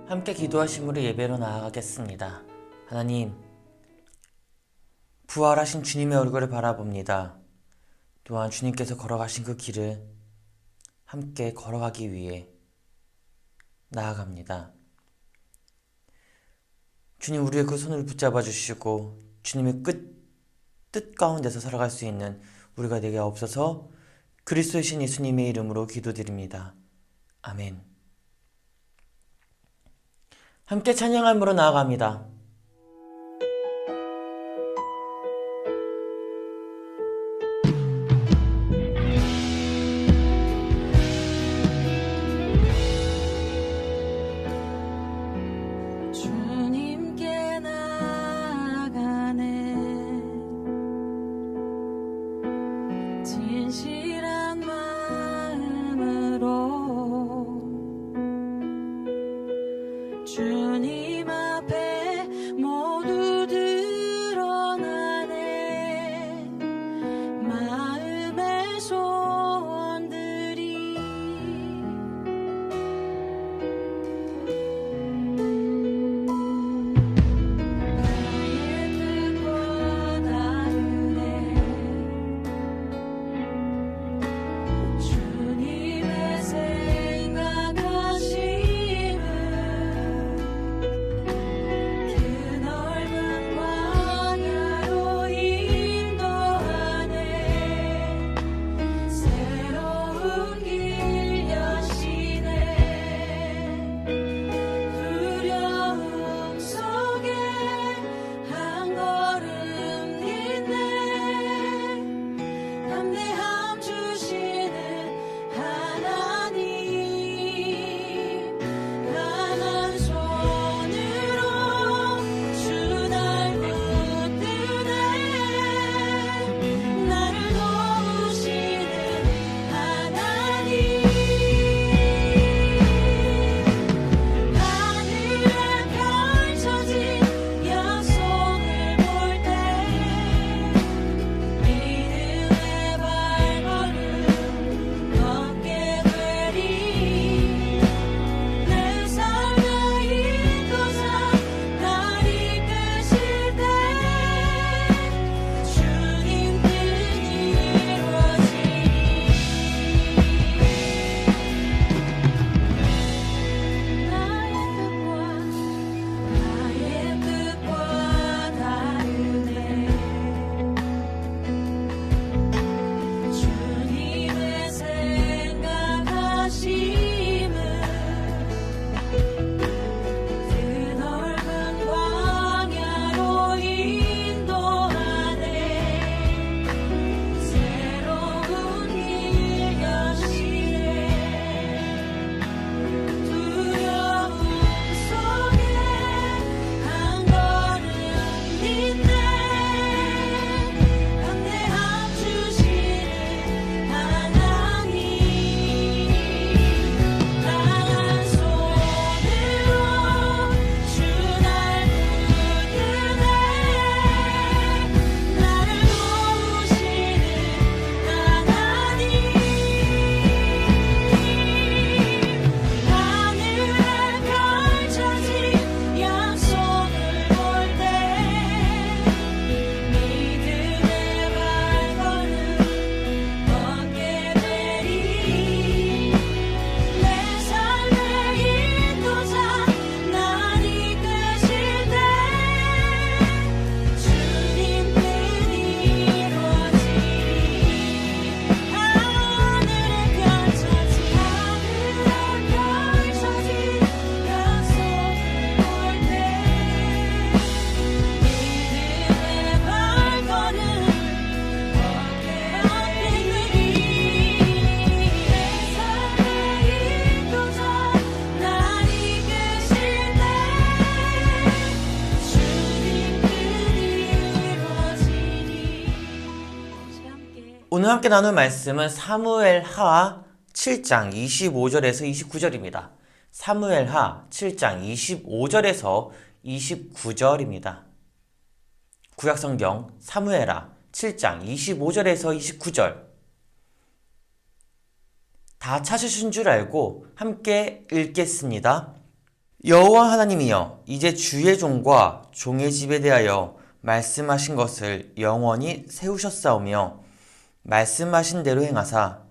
함께 기도하심으로 예배로 나아가겠습니다. 하나님, 부활하신 주님의 얼굴을 바라봅니다. 또한 주님께서 걸어가신 그 길을 함께 걸어가기 위해 나아갑니다. 주님, 우리의 그 손을 붙잡아 주시고 주님의 뜻 가운데서 살아갈 수 있는 우리가 되게 없어서 그리스도의 신 예수님의 이름으로 기도드립니다. 아멘. 함께 찬양함으로 나아갑니다. 주님께 나아가네 진실한 마음으로 주님 앞에 모두 드러나네 마음의 소원들이 나의 뜻과 다르네 주님의 생각하심은 그 넓은 광야로 인도하네 새로운 길 여시네 두려움 속에 한 걸음 딛네 담대함 주시는 하나님 강한 손으로 주 날 붙드네 나를 도우시는 하나님 하늘에 펼쳐진 약속을 볼 때 믿음의 발걸음 걷게 되리 내 삶의 인도자 날 이끄실 때 주님 뜻 이루어지리 나의 뜻과 다르네 주님의 생각하심은 그 넓은 광야로 인도하네 새로운 길 여시네 두려움 속에 한 걸음 딛네 담대함 주시는 하나님 강한 손으로 주 날 붙드네 나를 도우시는 하나님 하늘에 펼쳐진 약속을 볼 때 믿음의 발걸음 걷게 되리 내 삶의 인도자 날 이끄실 때 주님 뜻 이루어지리 하늘에 펼쳐진 약속을 볼 때 믿음의 발걸음 걷게 되리 내 삶의 인도자 날 이끄실 때 주님 뜻 이루어지리 오늘 함께 나눌 말씀은 사무엘하 7장 25절에서 29절입니다. 사무엘하 7장 25절에서 29절입니다. 구약성경 사무엘하 7장 25절에서 29절 다 찾으신 줄 알고 함께 읽겠습니다. 여호와 하나님이여 이제 주의 종과 종의 집에 대하여 말씀하신 것을 영원히 세우셨사오며 말씀하신 대로 행하사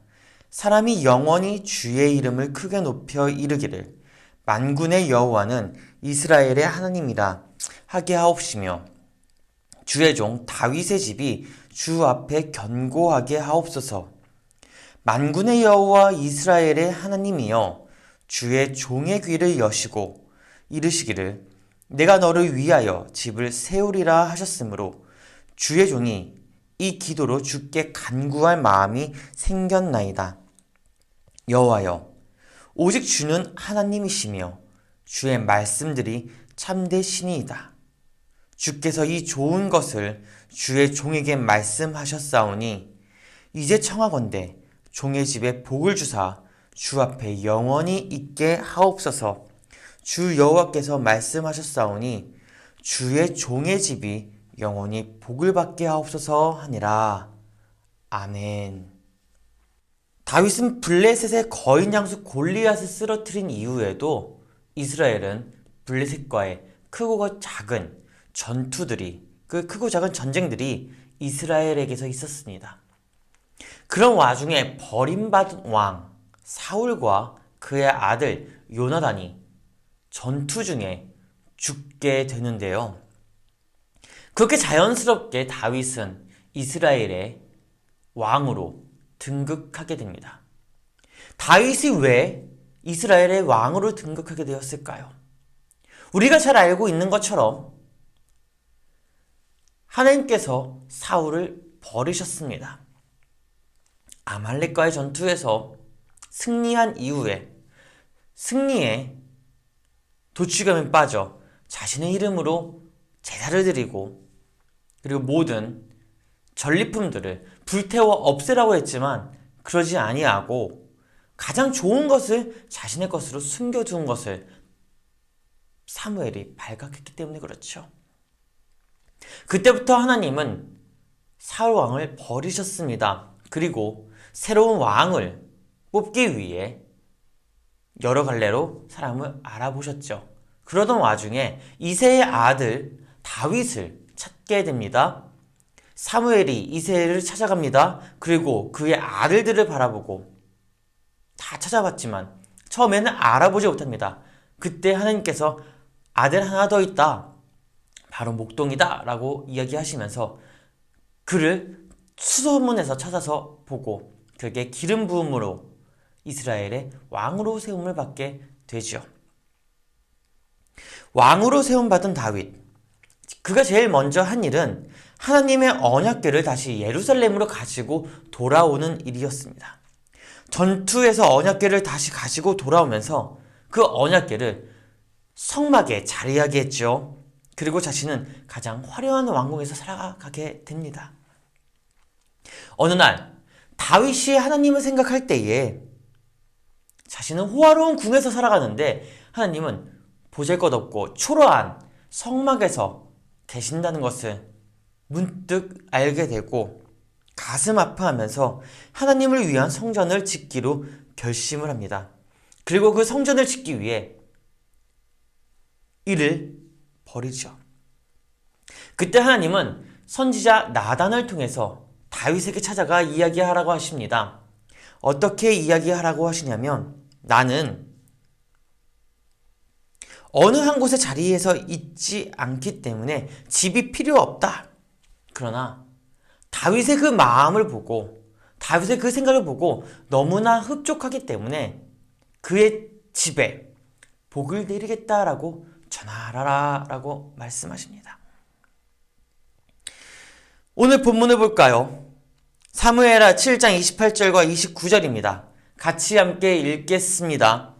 사람이 영원히 주의 이름을 크게 높여 이르기를 만군의 여호와는 이스라엘의 하나님이라 하게 하옵시며 주의 종 다윗의 집이 주 앞에 견고하게 하옵소서. 만군의 여호와 이스라엘의 하나님이여 주의 종의 귀를 여시고 이르시기를 내가 너를 위하여 집을 세우리라 하셨으므로 주의 종이 이 기도로 주께 간구할 마음이 생겼나이다. 여호와여 오직 주는 하나님이시며 주의 말씀들이 참되시니이다. 주께서 이 좋은 것을 주의 종에게 말씀하셨사오니 이제 청하건대 종의 집에 복을 주사 주 앞에 영원히 있게 하옵소서. 주 여호와께서 말씀하셨사오니 주의 종의 집이 영원히 복을 받게 하옵소서 하니라. 아멘. 다윗은 블레셋의 거인 장수 골리앗을 쓰러뜨린 이후에도 이스라엘은 블레셋과의 크고 작은 전투들이, 그 크고 작은 전쟁들이 이스라엘에게서 있었습니다. 그런 와중에 버림받은 왕 사울과 그의 아들 요나단이 전투 중에 죽게 되는데요. 그렇게 자연스럽게 다윗은 이스라엘의 왕으로 등극하게 됩니다. 다윗이 왜 이스라엘의 왕으로 등극하게 되었을까요? 우리가 잘 알고 있는 것처럼 하나님께서 사울을 버리셨습니다. 아말렉과의 전투에서 승리한 이후에 승리에 도취감에 빠져 자신의 이름으로 제사를 드리고 그리고 모든 전리품들을 불태워 없애라고 했지만 그러지 아니하고 가장 좋은 것을 자신의 것으로 숨겨둔 것을 사무엘이 발각했기 때문에 그렇죠. 그때부터 하나님은 사울 왕을 버리셨습니다. 그리고 새로운 왕을 뽑기 위해 여러 갈래로 사람을 알아보셨죠. 그러던 와중에 이새의 아들 다윗을 찾게 됩니다. 사무엘이 이새를 찾아갑니다. 그리고 그의 아들들을 바라보고 다 찾아봤지만 처음에는 알아보지 못합니다. 그때 하나님께서 아들 하나 더 있다. 바로 목동이다 라고 이야기하시면서 그를 수소문에서 찾아서 보고 그에게 기름 부음으로 이스라엘의 왕으로 세움을 받게 되죠. 왕으로 세움받은 다윗, 그가 제일 먼저 한 일은 하나님의 언약궤를 다시 예루살렘으로 가지고 돌아오는 일이었습니다. 전투에서 언약궤를 다시 가지고 돌아오면서 그 언약궤를 성막에 자리하게 했죠. 그리고 자신은 가장 화려한 왕궁에서 살아가게 됩니다. 어느 날 다윗이 하나님을 생각할 때에 자신은 호화로운 궁에서 살아가는데 하나님은 보잘것없고 초라한 성막에서 계신다는 것을 문득 알게 되고 가슴 아파하면서 하나님을 위한 성전을 짓기로 결심을 합니다. 그리고 그 성전을 짓기 위해 이를 버리죠. 그때 하나님은 선지자 나단을 통해서 다윗에게 찾아가 이야기하라고 하십니다. 어떻게 이야기하라고 하시냐면 나는 어느 한 곳의 자리에서 있지 않기 때문에 집이 필요 없다. 그러나 다윗의 그 마음을 보고 다윗의 그 생각을 보고 너무나 흡족하기 때문에 그의 집에 복을 내리겠다라고 전하라라 라고 말씀하십니다. 오늘 본문을 볼까요? 사무엘하 7장 28절과 29절입니다. 같이 함께 읽겠습니다.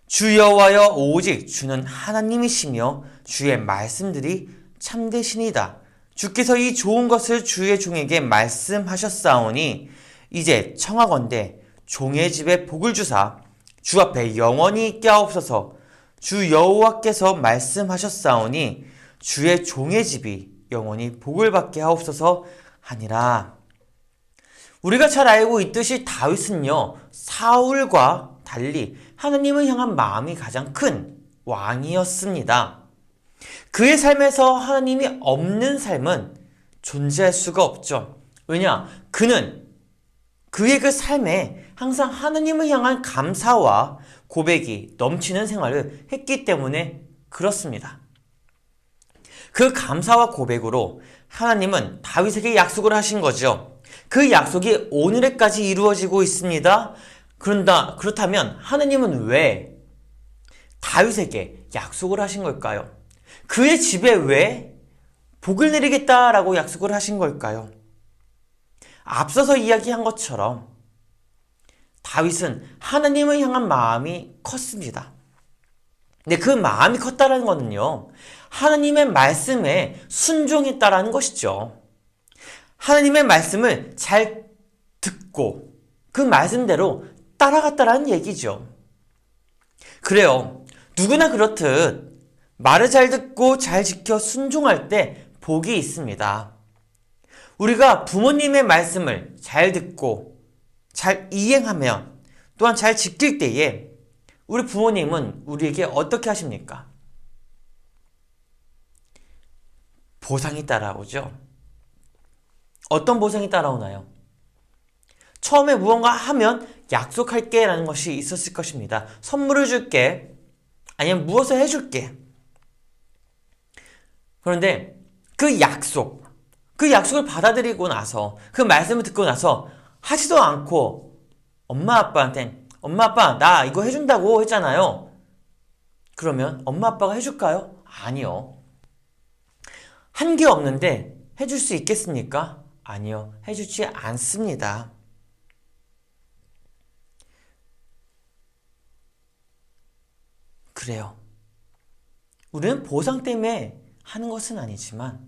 주 여호와여 오직 주는 하나님이시며 주의 말씀들이 참되시니이다. 주께서 이 좋은 것을 주의 종에게 말씀하셨사오니 이제 청하건대 종의 집에 복을 주사 주 앞에 영원히 있게 하옵소서. 주 여호와께서 말씀하셨사오니 주의 종의 집이 영원히 복을 받게 하옵소서 하니라. 우리가 잘 알고 있듯이 다윗은요 사울과 달리 하나님을 향한 마음이 가장 큰 왕이었습니다. 그의 삶에서 하나님이 없는 삶은 존재할 수가 없죠. 왜냐? 그의 그 삶에 항상 하나님을 향한 감사와 고백이 넘치는 생활을 했기 때문에 그렇습니다. 그 감사와 고백으로 하나님은 다윗에게 약속을 하신 거죠. 그 약속이 오늘에까지 이루어지고 있습니다. 그렇다면 하나님은 왜 다윗에게 약속을 하신 걸까요? 그의 집에 왜 복을 내리겠다라고 약속을 하신 걸까요? 앞서서 이야기한 것처럼 다윗은 하나님을 향한 마음이 컸습니다. 근데 그 마음이 컸다는 거는요, 하나님의 말씀에 순종했다라는 것이죠. 하나님의 말씀을 잘 듣고 그 말씀대로 따라갔다라는 얘기죠. 그래요. 누구나 그렇듯 말을 잘 듣고 잘 지켜 순종할 때 복이 있습니다. 우리가 부모님의 말씀을 잘 듣고 잘 이행하면 또한 잘 지킬 때에 우리 부모님은 우리에게 어떻게 하십니까? 보상이 따라오죠. 어떤 보상이 따라오나요? 처음에 무언가 하면 약속할게 라는 것이 있었을 것입니다. 선물을 줄게, 아니면 무엇을 해줄게. 그런데 그 약속을 받아들이고 나서, 그 말씀을 듣고 나서 하지도 않고 엄마 아빠한테 엄마 아빠 나 이거 해준다고 했잖아요. 그러면 엄마 아빠가 해줄까요? 아니요. 한 게 없는데 해줄 수 있겠습니까? 아니요. 해주지 않습니다. 그래요. 우리는 보상 때문에 하는 것은 아니지만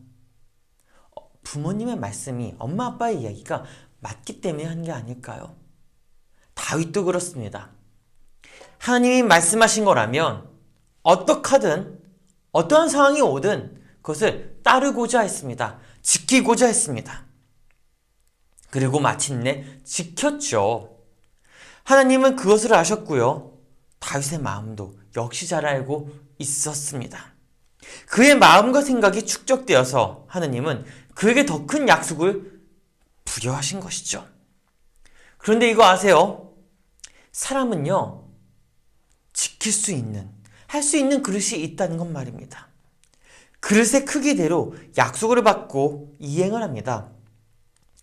부모님의 말씀이, 엄마 아빠의 이야기가 맞기 때문에 하는 게 아닐까요? 다윗도 그렇습니다. 하나님이 말씀하신 거라면 어떡하든 어떠한 상황이 오든 그것을 따르고자 했습니다. 지키고자 했습니다. 그리고 마침내 지켰죠. 하나님은 그것을 아셨고요. 다윗의 마음도 역시 잘 알고 있었습니다. 그의 마음과 생각이 축적되어서 하나님은 그에게 더 큰 약속을 부여하신 것이죠. 그런데 이거 아세요? 사람은요, 지킬 수 있는, 할 수 있는 그릇이 있다는 것 말입니다. 그릇의 크기대로 약속을 받고 이행을 합니다.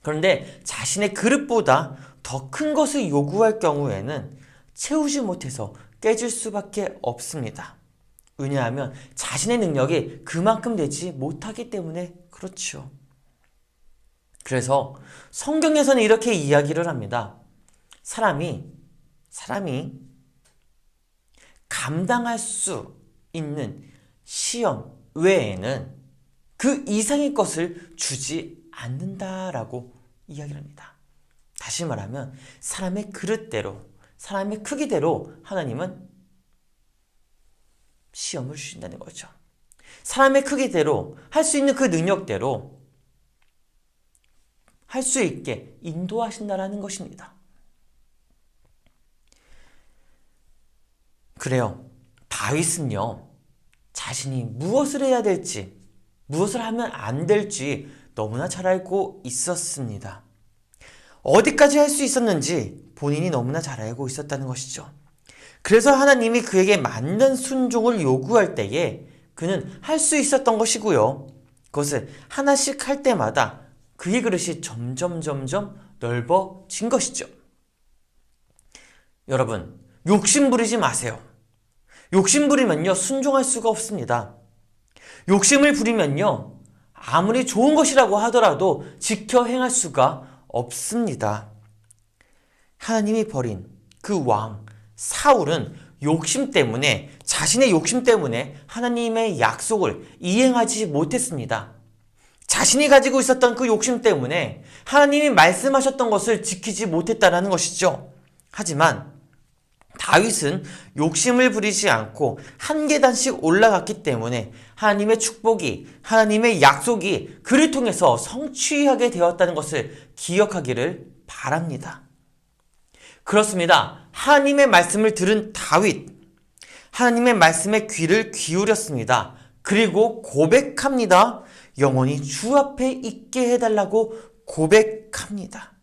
그런데 자신의 그릇보다 더 큰 것을 요구할 경우에는 채우지 못해서 깨질 수밖에 없습니다. 왜냐하면 자신의 능력이 그만큼 되지 못하기 때문에 그렇죠. 그래서 성경에서는 이렇게 이야기를 합니다. 사람이 감당할 수 있는 시험 외에는 그 이상의 것을 주지 않는다라고 이야기를 합니다. 다시 말하면 사람의 그릇대로, 사람의 크기대로 하나님은 시험을 주신다는 거죠. 사람의 크기대로, 할 수 있는 그 능력대로 할 수 있게 인도하신다라는 것입니다. 그래요. 다윗은요, 자신이 무엇을 해야 될지, 무엇을 하면 안 될지 너무나 잘 알고 있었습니다. 어디까지 할 수 있었는지 본인이 너무나 잘 알고 있었다는 것이죠. 그래서 하나님이 그에게 맞는 순종을 요구할 때에 그는 할 수 있었던 것이고요. 그것을 하나씩 할 때마다 그의 그릇이 점점 넓어진 것이죠. 여러분, 욕심 부리지 마세요. 욕심 부리면요, 순종할 수가 없습니다. 욕심을 부리면요, 아무리 좋은 것이라고 하더라도 지켜 행할 수가 없습니다. 하나님이 버린 그 왕 사울은 자신의 욕심 때문에 하나님의 약속을 이행하지 못했습니다. 자신이 가지고 있었던 그 욕심 때문에 하나님이 말씀하셨던 것을 지키지 못했다는 것이죠. 하지만 다윗은 욕심을 부리지 않고 한 계단씩 올라갔기 때문에 하나님의 축복이, 하나님의 약속이 그를 통해서 성취하게 되었다는 것을 기억하기를 바랍니다. 그렇습니다. 하나님의 말씀을 들은 다윗, 하나님의 말씀에 귀를 기울였습니다. 그리고 고백합니다. 영원히 주 앞에 있게 해달라고 고백합니다.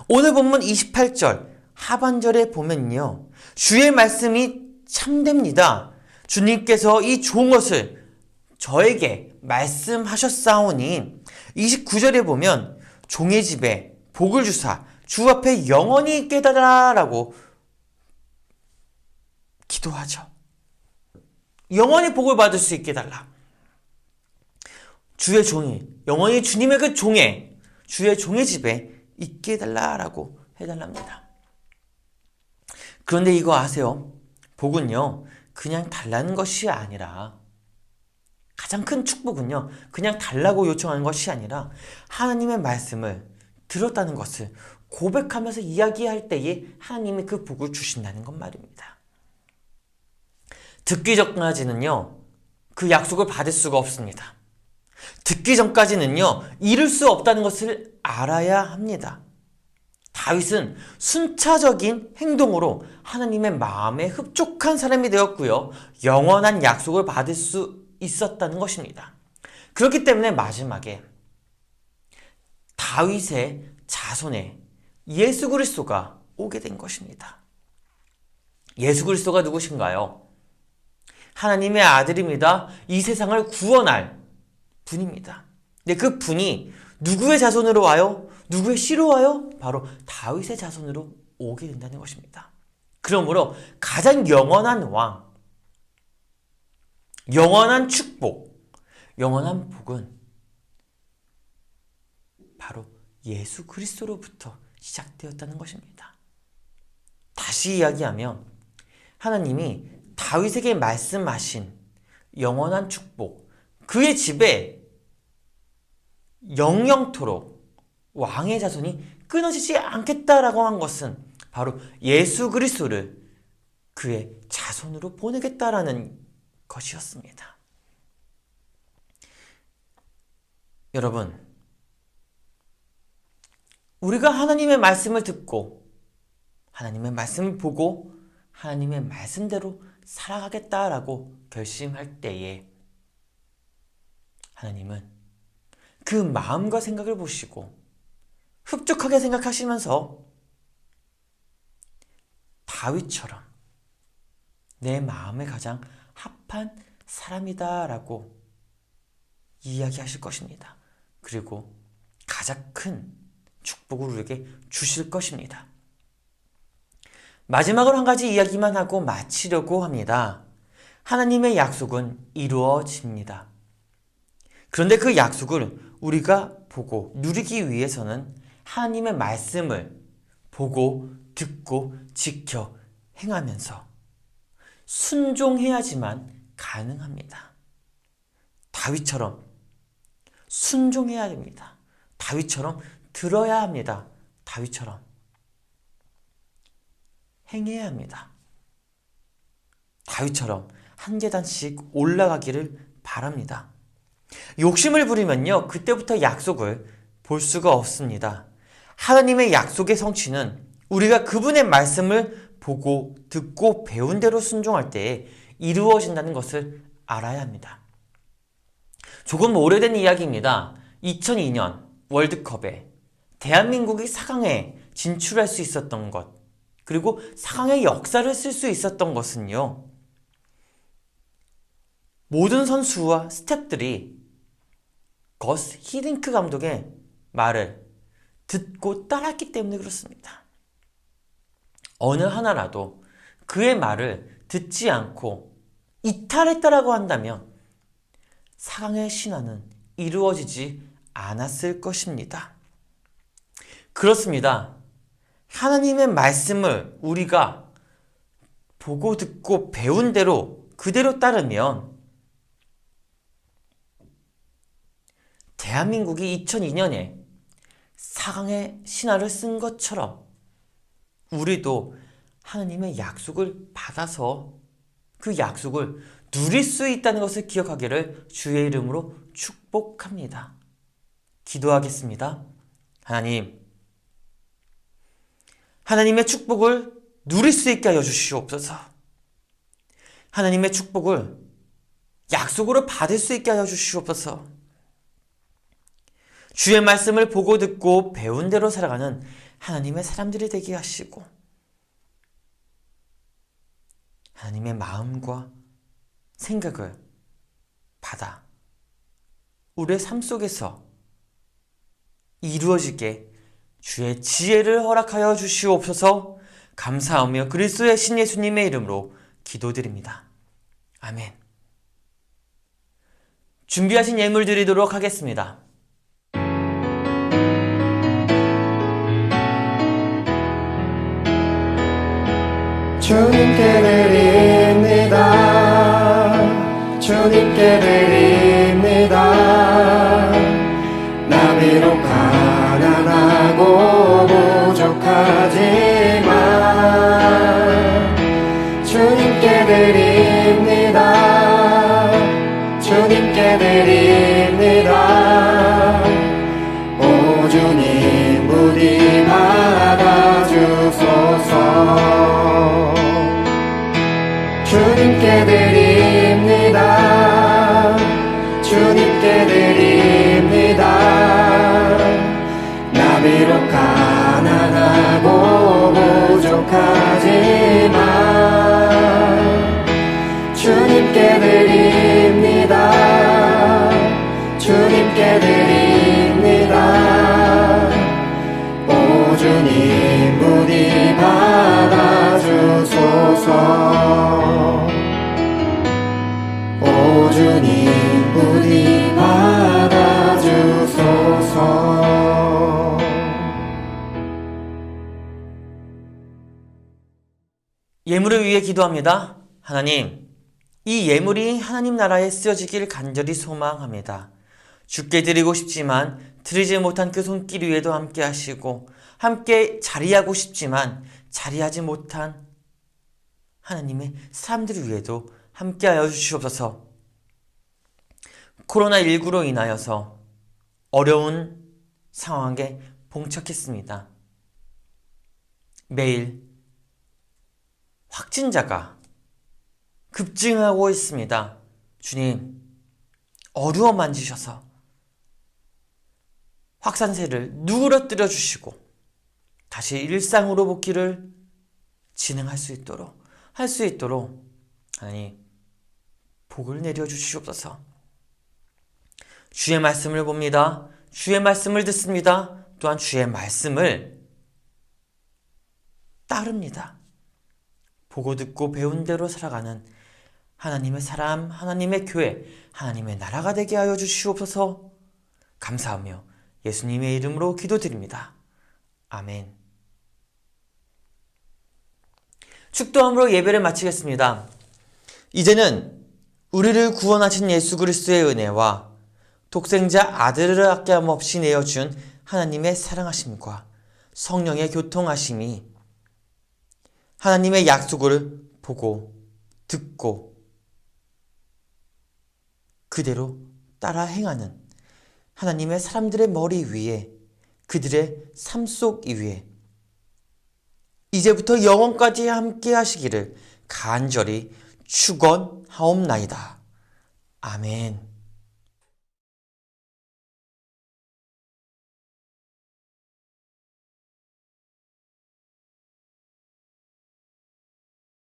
오늘 본문 28절 하반절에 보면요, 주의 말씀이 참됩니다. 주님께서 이 좋은 것을 저에게 말씀하셨사오니 29절에 보면 종의 집에 복을 주사 주 앞에 영원히 있게 해달라고 기도하죠. 영원히 복을 받을 수 있게 해달라. 주의 종이 영원히 주님의 그 종에 주의 종의 집에 있게 해달라라고 해달랍니다. 그런데 이거 아세요? 복은요, 그냥 달라는 것이 아니라, 가장 큰 축복은요, 그냥 달라고 요청하는 것이 아니라 하나님의 말씀을 들었다는 것을 고백하면서 이야기할 때에 하나님이 그 복을 주신다는 것 말입니다. 듣기 전까지는요, 그 약속을 받을 수가 없습니다. 듣기 전까지는요, 이룰 수 없다는 것을 알아야 합니다. 다윗은 순차적인 행동으로 하나님의 마음에 흡족한 사람이 되었고요, 영원한 약속을 받을 수 있었다는 것입니다. 그렇기 때문에 마지막에 다윗의 자손에 예수 그리스도가 오게 된 것입니다. 예수 그리스도가 누구신가요? 하나님의 아들입니다. 이 세상을 구원할 분입니다. 근데 그 분이 누구의 자손으로 와요? 누구의 씨로 와요? 바로 다윗의 자손으로 오게 된다는 것입니다. 그러므로 가장 영원한 왕, 영원한 축복, 영원한 복은 바로 예수 그리스도로부터 시작되었다는 것입니다. 다시 이야기하면 하나님이 다윗에게 말씀하신 영원한 축복, 그의 집에 영영토록 왕의 자손이 끊어지지 않겠다라고 한 것은 바로 예수 그리스도를 그의 자손으로 보내겠다라는 것이었습니다. 여러분, 우리가 하나님의 말씀을 듣고 하나님의 말씀을 보고 하나님의 말씀대로 살아가겠다라고 결심할 때에 하나님은 그 마음과 생각을 보시고 흡족하게 생각하시면서 다윗처럼 내 마음에 가장 합한 사람이다라고 이야기하실 것입니다. 그리고 가장 큰 축복을 우리에게 주실 것입니다. 마지막으로 한 가지 이야기만 하고 마치려고 합니다. 하나님의 약속은 이루어집니다. 그런데 그 약속을 우리가 보고 누리기 위해서는 하나님의 말씀을 보고 듣고 지켜 행하면서 순종해야지만 가능합니다. 다윗처럼 순종해야 됩니다. 다윗처럼 들어야 합니다. 다윗처럼 행해야 합니다. 다윗처럼 한 계단씩 올라가기를 바랍니다. 욕심을 부리면요, 그때부터 약속을 볼 수가 없습니다. 하나님의 약속의 성취는 우리가 그분의 말씀을 보고 듣고 배운 대로 순종할 때에 이루어진다는 것을 알아야 합니다. 조금 오래된 이야기입니다. 2002년 월드컵에 대한민국이 4강에 진출할 수 있었던 것, 그리고 4강의 역사를 쓸 수 있었던 것은요, 모든 선수와 스태프들이 거스 히딩크 감독의 말을 듣고 따랐기 때문에 그렇습니다. 어느 하나라도 그의 말을 듣지 않고 이탈했다라고 한다면 4강의 신화는 이루어지지 않았을 것입니다. 그렇습니다. 하나님의 말씀을 우리가 보고 듣고 배운 대로 그대로 따르면 대한민국이 2002년에 4강의 신화를 쓴 것처럼 우리도 하나님의 약속을 받아서 그 약속을 누릴 수 있다는 것을 기억하기를 주의 이름으로 축복합니다. 기도하겠습니다. 하나님의 축복을 누릴 수 있게 하여 주시옵소서. 하나님의 축복을 약속으로 받을 수 있게 하여 주시옵소서. 주의 말씀을 보고 듣고 배운 대로 살아가는 하나님의 사람들이 되게 하시고, 하나님의 마음과 생각을 받아 우리의 삶 속에서 이루어지게 주의 지혜를 허락하여 주시옵소서. 감사하며 그리스도의 신 예수님의 이름으로 기도드립니다. 아멘. 준비하신 예물 드리도록 하겠습니다. 주님께 드립니다. 주님께 드립니다. 나 비록 가난하고 부족하지만 주님께 드립니다. 주님께 드립니다. 오 주님 부디 받아주소서. 주님께 드립니다. 주님께 드립니다. 나 비록 가난하고 부족하지만 주님께 드립니다. 주님께 드립니다. 오 주님 부디 받아주소서. 오 주님 부디 받아주소서. 예물을 위해 기도합니다. 하나님, 이 예물이 하나님 나라에 쓰여지길 간절히 소망합니다. 주께 드리고 싶지만 드리지 못한 그 손길 위에도 함께 하시고, 함께 자리하고 싶지만 자리하지 못한 하나님의 사람들 위에도 함께하여 주시옵소서. 코로나19로 인하여서 어려운 상황에 봉착했습니다. 매일 확진자가 급증하고 있습니다. 주님, 어루어 만지셔서 확산세를 누그러뜨려 주시고 다시 일상으로 복귀를 진행할 수 있도록 하나님 복을 내려 주시옵소서. 주의 말씀을 봅니다. 주의 말씀을 듣습니다. 또한 주의 말씀을 따릅니다. 보고 듣고 배운 대로 살아가는 하나님의 사람, 하나님의 교회, 하나님의 나라가 되게 하여 주시옵소서. 감사하며 예수님의 이름으로 기도드립니다. 아멘. 축도함으로 예배를 마치겠습니다. 이제는 우리를 구원하신 예수 그리스도의 은혜와 독생자 아들을 아낌없이 내어준 하나님의 사랑하심과 성령의 교통하심이 하나님의 약속을 보고 듣고 그대로 따라 행하는 하나님의 사람들의 머리 위에, 그들의 삶 속 위에 이제부터 영원까지 함께 하시기를 간절히 축원하옵나이다. 아멘.